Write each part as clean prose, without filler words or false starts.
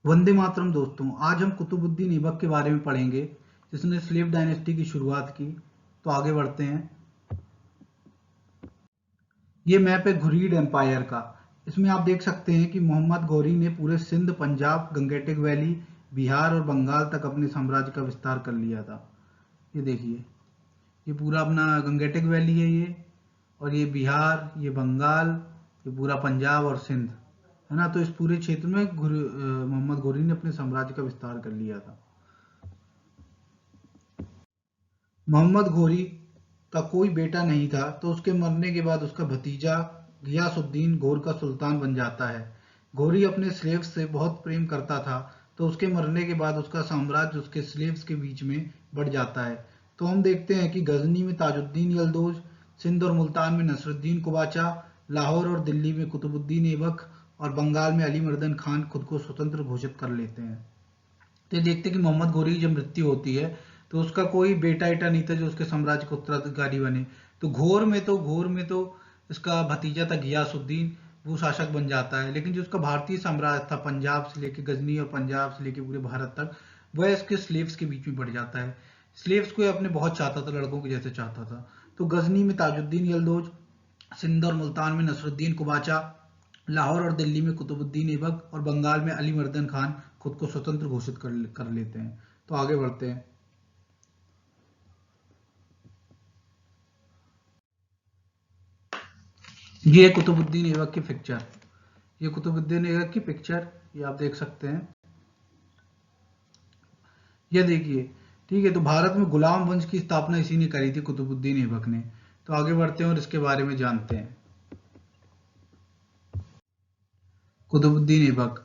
वंदे मातरम दोस्तों, आज हम कुतुबुद्दीन ऐबक के बारे में पढ़ेंगे जिसने स्लेव डायनेस्टी की शुरुआत की। तो आगे बढ़ते हैं। ये मैप है घुरीद एम्पायर का। इसमें आप देख सकते हैं कि मोहम्मद घोरी ने पूरे सिंध, पंजाब, गंगेटिक वैली, बिहार और बंगाल तक अपने साम्राज्य का विस्तार कर लिया था। ये देखिए, ये पूरा अपना गंगेटिक वैली है ये, और ये बिहार, ये बंगाल, ये पूरा पंजाब और सिंध है ना। तो इस पूरे क्षेत्र में मोहम्मद घोरी ने अपने साम्राज्य का विस्तार कर लिया था। मोहम्मद घोरी का कोई बेटा नहीं था, तो उसके मरने के बाद उसका भतीजा गियासुद्दीन घोर का सुल्तान बन जाता है। घोरी अपने स्लेव्स से बहुत प्रेम करता था, तो उसके मरने के बाद उसका साम्राज्य उसके स्लेव्स के बीच में बढ़ जाता है। तो हम देखते हैं कि गजनी में ताजुद्दीन यलदोज, सिंध और मुल्तान में नसरुद्दीन कुबाचा, लाहौर और दिल्ली में कुतुबुद्दीन ऐबक और बंगाल में अली मर्दन खान खुद को स्वतंत्र घोषित कर लेते हैं। तो ये देखते हैं कि मोहम्मद घोरी की जब मृत्यु होती है तो उसका कोई बेटा एटा नहीं था जो उसके साम्राज्य का उत्तराधिकारी बने। तो घोर में तो इसका भतीजा था गियासुद्दीन, वो शासक बन जाता है। लेकिन जो उसका भारतीय साम्राज्य था, पंजाब से लेके गजनी और पंजाब से लेके पूरे भारत तक, वह इसके स्लेव्स के बीच में बढ़ जाता है। स्लेव्स को ये अपने बहुत चाहता था, लड़कों के जैसे चाहता था। तो गजनी में ताजुद्दीन यलदोज, सिंध और मुल्तान में नसरुद्दीन कुबाचा, लाहौर और दिल्ली में कुतुबुद्दीन ऐबक और बंगाल में अली मर्दन खान खुद को स्वतंत्र घोषित कर लेते हैं। तो आगे बढ़ते हैं। ये है कुतुबुद्दीन ऐबक की पिक्चर। ये कुतुबुद्दीन ऐबक की पिक्चर, ये आप देख सकते हैं। ये देखिए, ठीक है। तो भारत में गुलाम वंश की स्थापना इसी ने करी थी, कुतुबुद्दीन ऐबक ने। तो आगे बढ़ते हैं और इसके बारे में जानते हैं। कुतुबुद्दीन ऐबक।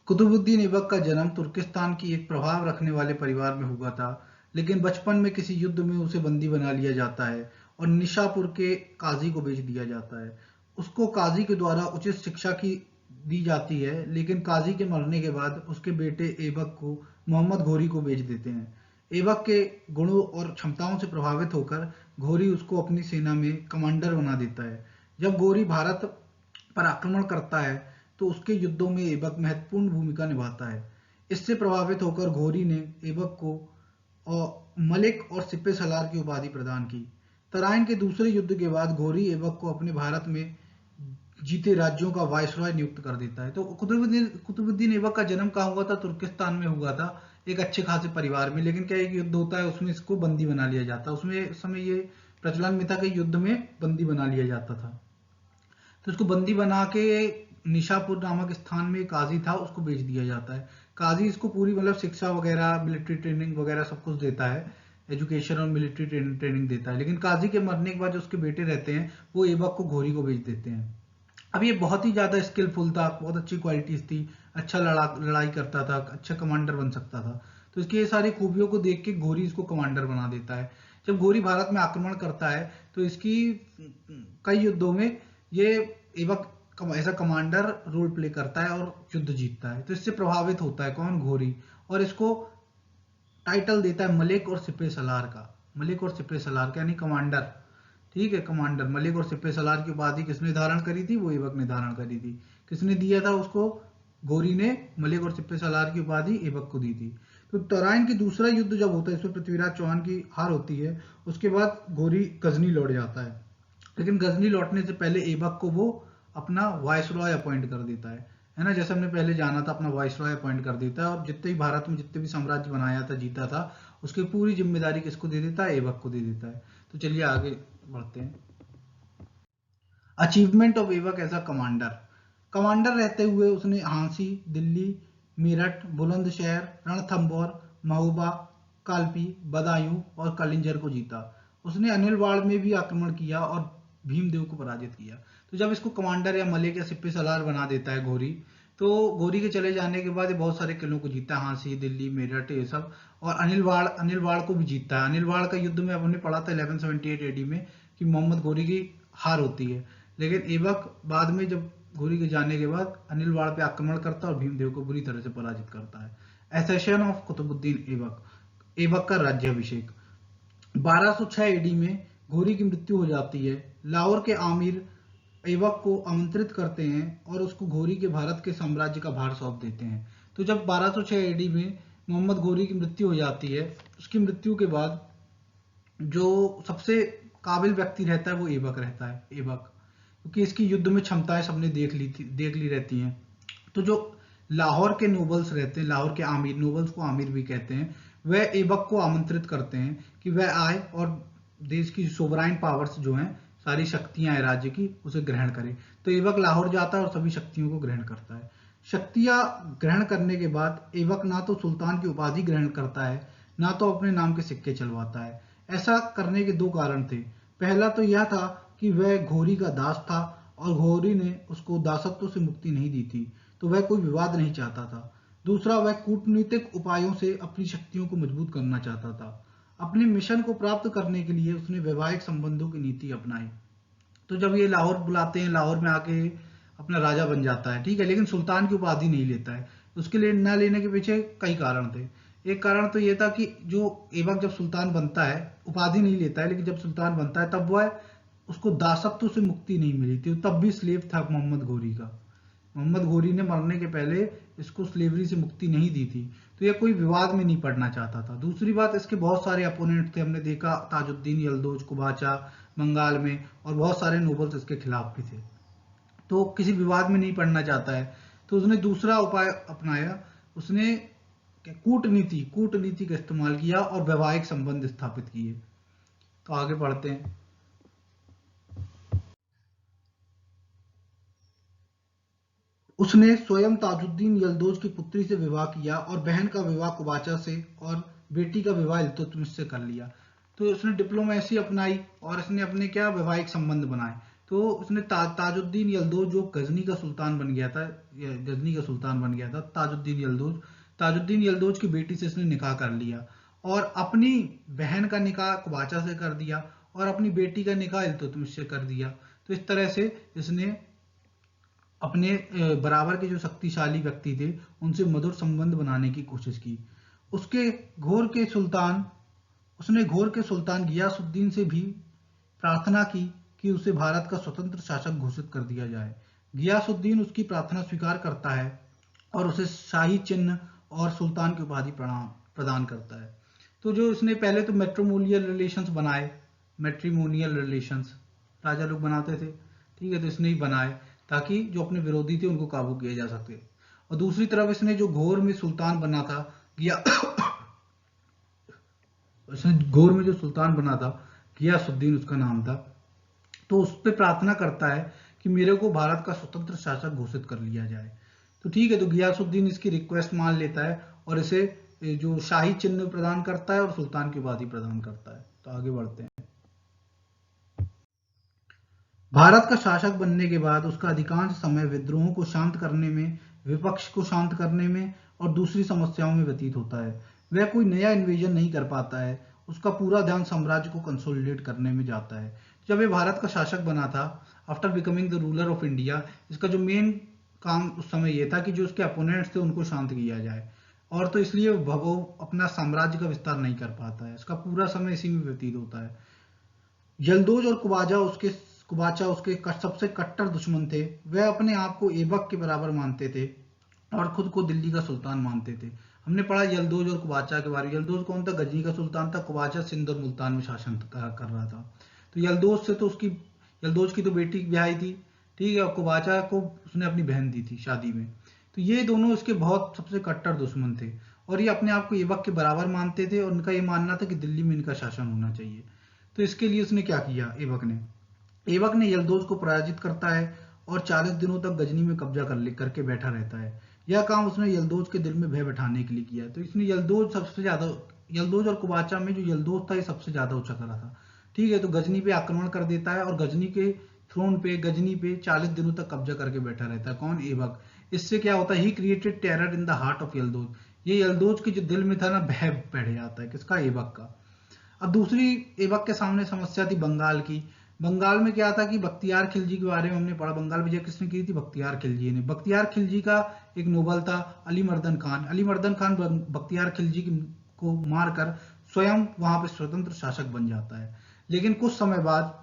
कुतुबुद्दीन ऐबक का जन्म तुर्किस्तान की एक प्रभाव रखने वाले परिवार में हुआ था, लेकिन बचपन में किसी युद्ध में उसे बंदी बना लिया जाता है और निशापुर के काजी को बेच दिया जाता है। उसको काजी के द्वारा उचित शिक्षा की दी जाती है, लेकिन काजी के मरने के बाद उसके बेटे ऐबक को मोहम्मद घोरी को बेच देते हैं। ऐबक के गुणों और क्षमताओं से प्रभावित होकर घोरी उसको अपनी सेना में कमांडर बना देता है। जब घोरी भारत पर आक्रमण करता है तो उसके युद्धों में ऐबक महत्वपूर्ण भूमिका निभाता है। इससे प्रभावित होकर घोरी ने ऐबक को मलिक और सिपह सलार की उपाधि प्रदान की। तराइन के दूसरे युद्ध के बाद घोरी ऐबक को अपने भारत में जीते राज्यों का वायसरॉय नियुक्त कर देता है। तो कुतुबुद्दीन ऐबक का जन्म कहाँ हुआ था? तुर्किस्तान में हुआ था, एक अच्छे खासे परिवार में। लेकिन क्या, एक युद्ध होता है, उसमें इसको बंदी बना लिया जाता है। उसमें समय ये प्रचलन में था कि युद्ध में बंदी बना लिया जाता था। तो उसको बंदी बना के निशापुर नामक स्थान में काजी था, उसको बेच दिया जाता है। काजी इसको पूरी मतलब शिक्षा वगैरह, मिलिट्री ट्रेनिंग वगैरह सब कुछ देता है, एजुकेशन और मिलिट्री ट्रेनिंग देता है। लेकिन काजी के मरने के बाद जो उसके बेटे रहते हैं, वो ऐबक को घोरी को बेच देते हैं। अब ये बहुत ही ज्यादा स्किलफुल था, बहुत अच्छी क्वालिटीज थी, अच्छा लड़ाई करता था, अच्छा कमांडर बन सकता था। तो इसकी ये सारी खूबियों को देख के घोरी इसको कमांडर बना देता है। जब घोरी भारत में आक्रमण करता है तो इसकी कई युद्धों में ये ऐबक ऐसा कमांडर रोल प्ले करता है और युद्ध जीतता है। तो इससे प्रभावित होता है कौन? घोरी। और इसको टाइटल देता है मलिक और सिपह सलार का। मलिक और सिपह सलार का यानी कमांडर। ठीक है, कमांडर। मलिक और सिपह सलार की उपाधि किसने धारण करी थी? वो ऐबक ने धारण करी थी। किसने दिया था उसको? घोरी ने मलिक और सिपह सलार की उपाधि ऐबक को दी थी। तो तराइन की दूसरा युद्ध जब होता है, इसमें पृथ्वीराज चौहान की हार होती है। उसके बाद घोरी गजनी लौट जाता है, लेकिन गजनी लौटने से पहले ऐबक को वो अपना वायसरॉय अपॉइंट कर देता है ना। जैसे हमने पहले जाना था, अपना वायसरॉय अपॉइंट कर देता है, और जितने भी भारत में जितने भी साम्राज्य बनाया था, जीता था, उसकी पूरी जिम्मेदारी किसको दे देता है? ऐबक को दे देता है। तो चलिए आगे बढ़ते हैं। Achievement of Aibak as a commander. Commander रहते हुए उसने झांसी, दिल्ली, मेरठ, बुलंदशहर, रणथंभौर, महोबा, कालपी, बदायूं और कलिंजर को जीता। उसने अनिलवाड़ में भी आक्रमण किया और भीमदेव को पराजित किया। तो जब इसको कमांडर या मलिक या सिपह सलार बना देता है घोरी, तो घोरी के चले जाने के बाद ये बहुत सारे किलों को जीता है, झांसी, दिल्ली, मेरठ, ये सब। और अनिलवाड़ को भी जीतता है। अनिलवाड़ का युद्ध में हमने पढ़ा था 1178 एडी में कि मोहम्मद घोरी की हार होती है। लेकिन ऐबक बाद में जब घोरी के जाने के बाद अनिलवाड़ पे आक्रमण करता है और भीमदेव को बुरी तरह से पराजित करता है। Accession of Qutubuddin Aibak. ऐबक का राज्याभिषेक। 1206 एडी में घोरी की मृत्यु हो जाती है। लाहौर के आमिर ऐबक को आमंत्रित करते हैं और उसको घोरी के भारत के साम्राज्य का भार सौंप देते हैं। तो जब 1206 एडी में मोहम्मद घोरी की मृत्यु हो जाती है, उसकी मृत्यु के बाद जो सबसे काबिल व्यक्ति रहता है वो ऐबक रहता है, ऐबक, क्योंकि इसकी युद्ध में क्षमताएं सबने देख ली रहती हैं। तो जो लाहौर के नोबल्स रहते हैं, लाहौर के आमिर, नोबल्स को आमिर भी कहते हैं, वह ऐबक को आमंत्रित करते हैं कि वह आए और देश की सोवराइन पावर्स जो हैं, सारी शक्तियां हैं राज्य की, उसे ग्रहण करे। तो ऐबक लाहौर जाता है और सभी शक्तियों को ग्रहण करता है। शक्तियां ग्रहण करने के बाद ऐबक ना तो सुल्तान की उपाधि ग्रहण करता है, ना तो अपने नाम के सिक्के चलवाता है। ऐसा करने के दो कारण थे। पहला तो यह था कि वह घोरी का दास था और घोरी ने उसको दासत्व से मुक्ति नहीं दी थी, तो वह कोई विवाद नहीं चाहता था। दूसरा, वह कूटनीतिक उपायों से अपनी शक्तियों को मजबूत करना चाहता था। अपने मिशन को प्राप्त करने के लिए उसने वैवाहिक संबंधों की नीति अपनाई। तो जब ये लाहौर बुलाते हैं, लाहौर में आके अपना राजा बन जाता है, ठीक है, लेकिन सुल्तान की उपाधि नहीं लेता है। उसके लिए न लेने के पीछे कई कारण थे। एक कारण तो ये था कि जो ऐबक जब सुल्तान बनता है, उपाधि नहीं लेता है, लेकिन जब सुल्तान बनता है तब वह उसको दासत्व से मुक्ति नहीं मिली थी, तब भी स्लेव था मोहम्मद घोरी का। मोहम्मद घोरी ने मरने के पहले इसको स्लेवरी से मुक्ति नहीं दी थी, तो यह कोई विवाद में नहीं पड़ना चाहता था। दूसरी बात, इसके बहुत सारे अपोनेंट थे, हमने देखा ताजुद्दीन यल्दोज, कुबाचा बंगाल में, और बहुत सारे नोबल्स इसके खिलाफ भी थे। तो किसी विवाद में नहीं पड़ना चाहता है, तो उसने दूसरा उपाय अपनाया। उसने कूटनीति का इस्तेमाल किया और वैवाहिक संबंध स्थापित किए। तो आगे बढ़ते हैं। उसने स्वयं ताजुद्दीन यल्दोज की पुत्री से विवाह किया और बहन का विवाह कुबाचा से और बेटी का विवाह इल्तुतमिश से कर लिया। तो उसने डिप्लोमेसी अपनाई और इसने अपने क्या वैवाहिक संबंध बनाए। तो उसने ताजुद्दीन यल्दोज जो गजनी का सुल्तान बन गया था, ताजुद्दीन यल्दोज की बेटी से इसने निकाह कर लिया और अपनी बहन का निकाह कुबाचा से कर दिया और अपनी बेटी का निकाह इल्तुतमिश से कर दिया। तो इस तरह से इसने अपने बराबर के जो शक्तिशाली व्यक्ति थे उनसे मधुर संबंध बनाने की कोशिश की। उसके घोर के सुल्तान उसने घोर के सुल्तान गियासुद्दीन से भी प्रार्थना की कि उसे भारत का स्वतंत्र शासक घोषित कर दिया जाए। गियासुद्दीन उसकी प्रार्थना स्वीकार करता है और उसे शाही चिन्ह और सुल्तान की उपाधि प्रदान करता है। तो जो इसने पहले तो मैट्रिमोनियल रिलेशंस राजा लोग बनाते थे, ठीक है, तो इसने ही बनाए ताकि जो अपने विरोधी थे उनको काबू किया जा सके। और दूसरी तरफ इसने जो घोर में सुल्तान बना था इसने घोर में जो सुल्तान बना था, गियासुद्दीन उसका नाम था, तो उस पर प्रार्थना करता है कि मेरे को भारत का स्वतंत्र शासक घोषित कर लिया जाए। तो ठीक है, तो गियासुद्दीन इसकी रिक्वेस्ट मान लेता है और इसे जो शाही चिन्ह प्रदान करता है और सुल्तान की उपाधि प्रदान करता है। तो आगे बढ़ते हैं। भारत का शासक बनने के बाद उसका अधिकांश समय विद्रोहों को शांत करने में, विपक्ष को शांत करने में और दूसरी समस्याओं में व्यतीत होता है। वह कोई नया इन्वेजन नहीं कर पाता है, उसका पूरा ध्यान साम्राज्य को कंसोलिडेट करने में जाता है। जब ये भारत का शासक बना था, after becoming the ruler of India, इसका जो मेन काम उस समय ये था कि जो उसके अपोनेंट्स थे उनको शांत किया जाए, और तो इसलिए वो अपना साम्राज्य का विस्तार नहीं कर पाता है। इसका पूरा समय इसी में व्यतीत होता है। यल्दोज और कुबाचा उसके सबसे कट्टर दुश्मन थे। वह अपने आप को ऐबक के बराबर मानते थे और खुद को दिल्ली का सुल्तान मानते थे। हमने पढ़ा यल्दोज और कुबाचा के बारे में। यल्दोज कौन था? गजनी का सुल्तान था। कुबाचा सिंध और मुल्तान में शासन कर रहा था। तो यल्दोज की तो बेटी ब्याही थी, ठीक है, और कुबाचा को उसने अपनी बहन दी थी शादी में। तो ये दोनों इसके बहुत सबसे कट्टर दुश्मन थे और ये अपने आप को ऐबक के बराबर मानते थे और उनका ये मानना था कि दिल्ली में इनका शासन होना चाहिए। तो इसके लिए उसने क्या किया, ऐबक ने यल्दोज को पराजित करता है और 40 दिनों तक गजनी में कब्जा करके बैठा रहता है। यह काम उसने यल्दोज के दिल में भय बैठाने के लिए किया। तो इसने यल्दोज और कुबाचा में जो यल्दोज था ये सबसे ज्यादा ऊंचा करा था, ठीक है। तो गजनी पे आक्रमण कर देता है और गजनी पे 40 दिनों तक कब्जा करके बैठा रहता है। कौन? ऐबक। इससे क्या होता है? He created terror in the heart of Yildiz. ये यल्दोज के जो दिल में था ना, भय बैठ जाता है। किसका? ऐबक का। अब दूसरी ऐबक के सामने समस्या थी बंगाल की। बंगाल में क्या था कि बख्तियार खिलजी के बारे में हमने पढ़ा। बंगाल विजय किसने की थी? बख्तियार खिलजी ने। बख्तियार खिलजी का एक नोबल था अली मर्दन खान बख्तियार खिलजी को मारकर स्वयं वहां पे स्वतंत्र शासक बन जाता है। लेकिन कुछ समय बाद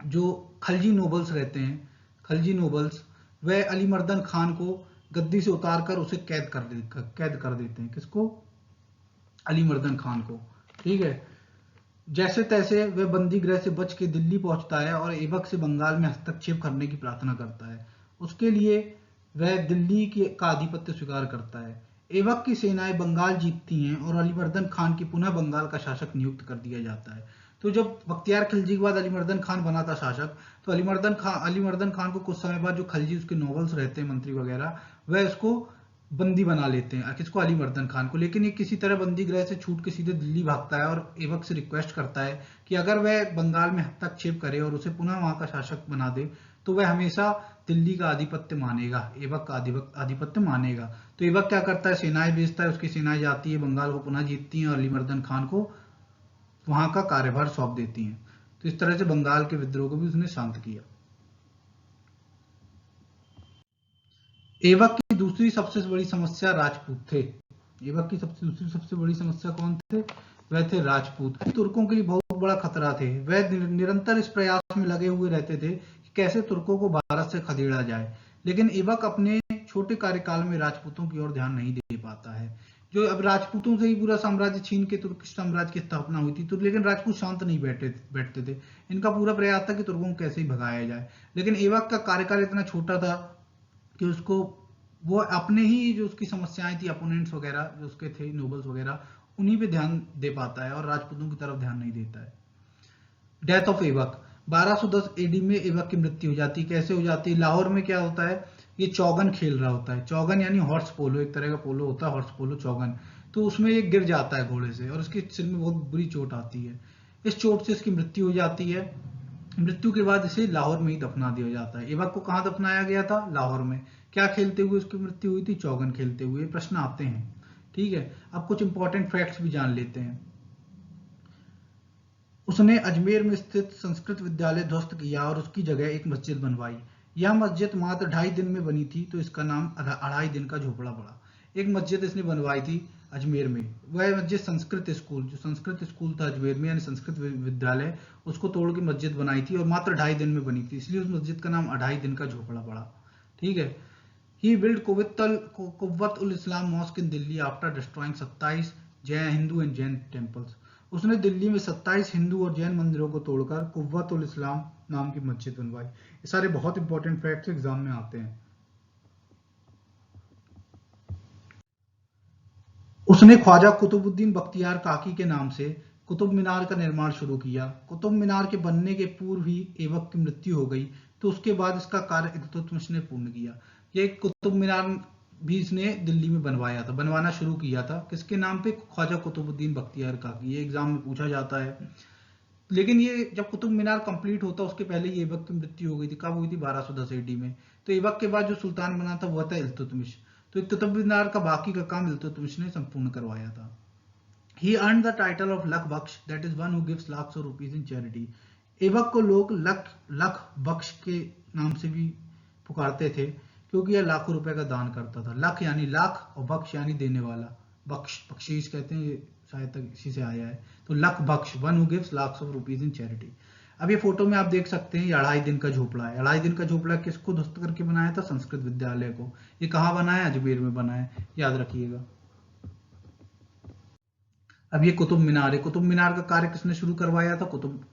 जो खलजी नोबल्स रहते हैं, वह अली मर्दन खान को गद्दी से उतारकर उसे कैद कर देते हैं। किसको? अली मर्दन खान को। ठीक है। जैसे तैसे वह बंदी गृह से बच के दिल्ली पहुंचता है और ऐबक से बंगाल में हस्तक्षेप करने की प्रार्थना करता है। उसके लिए वह दिल्ली का आधिपत्य स्वीकार करता है। ऐबक की सेनाएं बंगाल जीतती हैं और अलीमर्दन खान की पुनः बंगाल का शासक नियुक्त कर दिया जाता है। तो जब बख्तियार खिलजी के बाद अलीमर्दन खान बना था शासक, तो अलीमर्दन खान को कुछ समय बाद जो खिलजी उसके नॉवेल्स रहते हैं, मंत्री वगैरह, वह उसको बंदी बना लेते हैं। किसको? अलीमर्दन खान को। लेकिन ये किसी तरह बंदी गृह से छूट के सीधे दिल्ली भागता है और ऐबक से रिक्वेस्ट करता है कि अगर वह बंगाल में हस्तक्षेप करे और उसे पुनः वहां का शासक बना दे तो वह हमेशा दिल्ली का आधिपत्य मानेगा, ऐबक का आधिपत्य मानेगा। तो ऐबक क्या करता है? सेनाएं भेजता है, उसकी सेनाएं जाती है, बंगाल को पुनः जीतती हैं और अलीमर्दन खान को वहां का कार्यभार सौंप देती हैं। तो इस तरह से बंगाल के विद्रोह को भी उसने शांत किया। ऐबक की दूसरी सबसे बड़ी समस्या राजपूत थे। ऐबक की दूसरी सबसे बड़ी समस्या कौन थे? वह थे राजपूत। तुर्कों के लिए बहुत बड़ा खतरा थे। वह निरंतर इस प्रयास में लगे हुए रहते थे कि कैसे तुर्कों को भारत से खदेड़ा जाए। लेकिन ऐबक अपने छोटे कार्यकाल में राजपूतों की ओर ध्यान नहीं दे पाता है। जो अब राजपूतों से ही पूरा साम्राज्य छीन के तुर्किश साम्राज्य की स्थापना हुई थी, तो लेकिन राजपूत शांत नहीं बैठते थे। इनका पूरा प्रयास था कि तुर्कों को कैसे ही भगाया जाए। लेकिन ऐबक का कार्यकाल इतना छोटा था कि उसको वो अपने ही जो उसकी समस्याएं थी, अपोनेंट्स वगैरह जो उसके थे, नोबल्स वगैरह, उन्हीं पे ध्यान दे पाता है और राजपूतों की तरफ ध्यान नहीं देता है। डेथ ऑफ ऐबक 1210 एडी में ऐबक की मृत्यु हो जाती है। कैसे हो जाती है? लाहौर में क्या होता है, ये चौगन खेल रहा होता है। चौगन यानी हॉर्स पोलो, एक तरह का पोलो होता है, हॉर्स पोलो चौगन। तो उसमें ये गिर जाता है घोड़े से और उसके सिर में बहुत बुरी चोट आती है। इस चोट से इसकी मृत्यु हो जाती है। मृत्यु के बाद इसे लाहौर में ही दफना दिया जाता है। ऐबक को कहाँ दफनाया गया था? लाहौर में। क्या खेलते हुए उसकी मृत्यु हुई थी? चौगन खेलते हुए। प्रश्न आते हैं। ठीक है। अब कुछ इंपॉर्टेंट फैक्ट्स भी जान लेते हैं। उसने अजमेर में स्थित संस्कृत विद्यालय ध्वस्त किया और उसकी जगह एक मस्जिद बनवाई। यह मस्जिद मात्र 2.5 दिन में बनी थी, तो इसका नाम 2.5 दिन का झोपड़ा पड़ा। एक मस्जिद इसने बनवाई थी अजमेर में। वह मस्जिद संस्कृत स्कूल, जो संस्कृत स्कूल था अजमेर में, यानी संस्कृत विद्यालय, उसको तोड़ के मस्जिद बनाई थी और मात्र 2.5 दिन में बनी थी, इसलिए उस मस्जिद का नाम 2.5 दिन का झोपड़ा पड़ा। ठीक है। He build Quwwat ul Islam mosque in Delhi after destroying 27 Jain Hindu and Jain temples. उसने दिल्ली में 27 हिंदू और जैन मंदिरों को तोड़कर कुव्वत उल इस्लाम नाम की मस्जिद बनवाई। ये सारे बहुत इंपॉर्टेंट फैक्ट्स एग्जाम में आते हैं। उसने ख्वाजा कुतुबुद्दीन बख्तियार काकी के नाम से कुतुब मीनार का निर्माण शुरू किया। कुतुब मीनार के बनने के पूर्व ही ऐबक की मृत्यु हो गई, तो उसके बाद इसका कार्य इल्तुतमिश ने पूर्ण किया। ये कुतुब मीनार भी इसने दिल्ली में बनवाया था, बनवाना शुरू किया था। किसके नाम पे? ख्वाजा कुतुबुद्दीन बख्तियार काकी। ये एग्जाम में पूछा जाता है। लेकिन ये जब कुतुब मीनार कंप्लीट होता उसके पहले ही ऐबक की मृत्यु हो गई थी। कब हुई थी? 1210 एडी में। तो ऐबक के बाद जो सुल्तान बना था वो था इल्तुतमिश। तो कुतुब मीनार का बाकी का काम इल्तुतमिश ने संपूर्ण करवाया था। He earned the title of lakh Bakhsh, that is one who gives lakhs of rupees in charity. Aibak को लोग लख लख बख्श के नाम से भी पुकारते थे, क्योंकि यह लाखों रुपए का दान करता था। लख यानी लाख और बख्श यानी देने वाला। बख्शीश कहते हैं, ये शायद तक इसी से आया है। तो Lakh Bakhsh, one who gives lakhs of rupees in charity. अब ये फोटो में आप देख सकते हैं, ये 2.5 दिन का झोपड़ा है। 2.5 दिन का झोपड़ा किसको ध्वस्त करके बनाया था? संस्कृत विद्यालय को। ये कहाँ बना है? अजमेर में बना है, याद रखिएगा। अब ये कुतुब मीनार है। कुतुब मीनार का कार्य किसने शुरू करवाया था?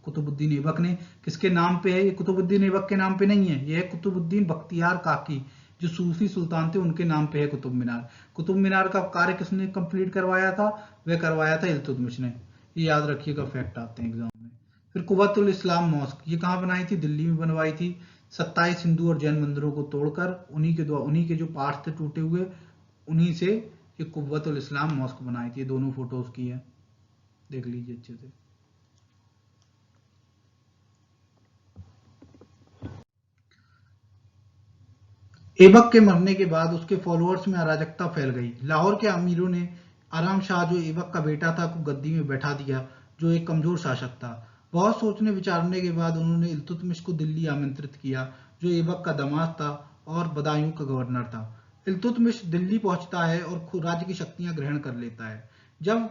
कुतुबुद्दीन ऐबक ने। किसके नाम पे है? ये कुतुबुद्दीन ऐबक के नाम पे नहीं है, ये है कुतुबुद्दीन बख्तियार काकी, जो सूफी सुल्तान थे, उनके नाम पे है कुतुब मीनार। कुतुब मीनार का कार्य किसने कंप्लीट करवाया था? वह करवाया था इल्तुतमिश ने। ये याद रखिएगा, फैक्ट आते हैं एग्जाम में। फिर कुव्वतुल इस्लाम मॉस्क, ये कहाँ बनाई थी? दिल्ली में बनवाई थी। 27 हिंदू और जैन मंदिरों को तोड़कर उन्हीं के जो पार्ट थे टूटे हुए, उन्हीं से ये कुव्वतुल इस्लाम मॉस्क बनाई थी। ये दोनों फोटोज की है, देख लीजिए अच्छे से। ऐबक के मरने के बाद उसके फॉलोअर्स में अराजकता फैल गई। लाहौर के अमीरों ने आराम शाह, जो ऐबक का बेटा था, को गद्दी में बैठा दिया, जो एक कमजोर शासक था। बहुत सोचने विचारने के बाद उन्होंने इल्तुतमिश को दिल्ली आमंत्रित किया, जो ऐबक का दामाद था और बदायूं का गवर्नर था। इल्तुतमिश दिल्ली पहुंचता है और खुद राज्य की शक्तियां ग्रहण कर लेता है। जब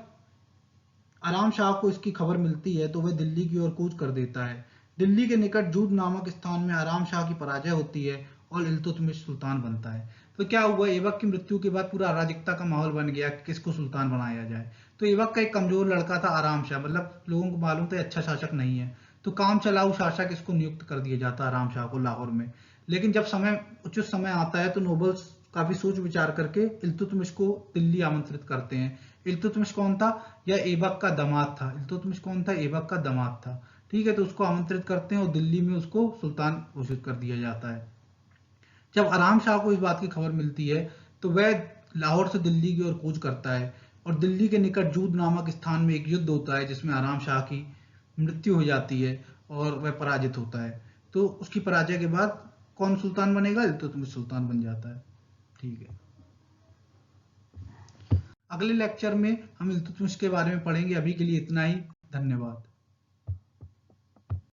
आराम शाह को इसकी खबर मिलती है तो वह दिल्ली की ओर कूच कर देता है। दिल्ली के निकट जूद नामक स्थान में आराम शाह की पराजय होती है और इल्तुतमिश सुल्तान बनता है। तो तो क्या हुआ, ऐबक की मृत्यु के बाद पूरा अराजकता का माहौल बन गया कि किसको सुल्तान बनाया जाए। तो ऐबक का एक कमजोर लड़का था आराम शाह, मतलब लोगों को मालूम था ये अच्छा शासक नहीं है, तो काम चलाऊ शासक इसको नियुक्त कर दिया जाता आराम शाह को लाहौर में। लेकिन जब समय उचित समय आता है तो नोबल्स काफी सोच विचार करके इल्तुतमिश को दिल्ली आमंत्रित करते हैं। इल्तुतमिश कौन था? यह ऐबक का दामाद था। इल्तुतमिश कौन था? ऐबक का दामाद था। ठीक है, तो उसको आमंत्रित करते हैं और दिल्ली में उसको सुल्तान घोषित कर दिया जाता है। जब आराम शाह को इस बात की खबर मिलती है तो वह लाहौर से दिल्ली की ओर कूच करता है, और दिल्ली के निकट जूद नामक स्थान में एक युद्ध होता है जिसमें आराम शाह की मृत्यु हो जाती है और वह पराजित होता है। तो उसकी पराजय के बाद कौन सुल्तान बनेगा? इल्तुतमिश सुल्तान बन जाता है। ठीक है, अगले लेक्चर में हम इल्तुतमिश के बारे में पढ़ेंगे। अभी के लिए इतना ही। धन्यवाद।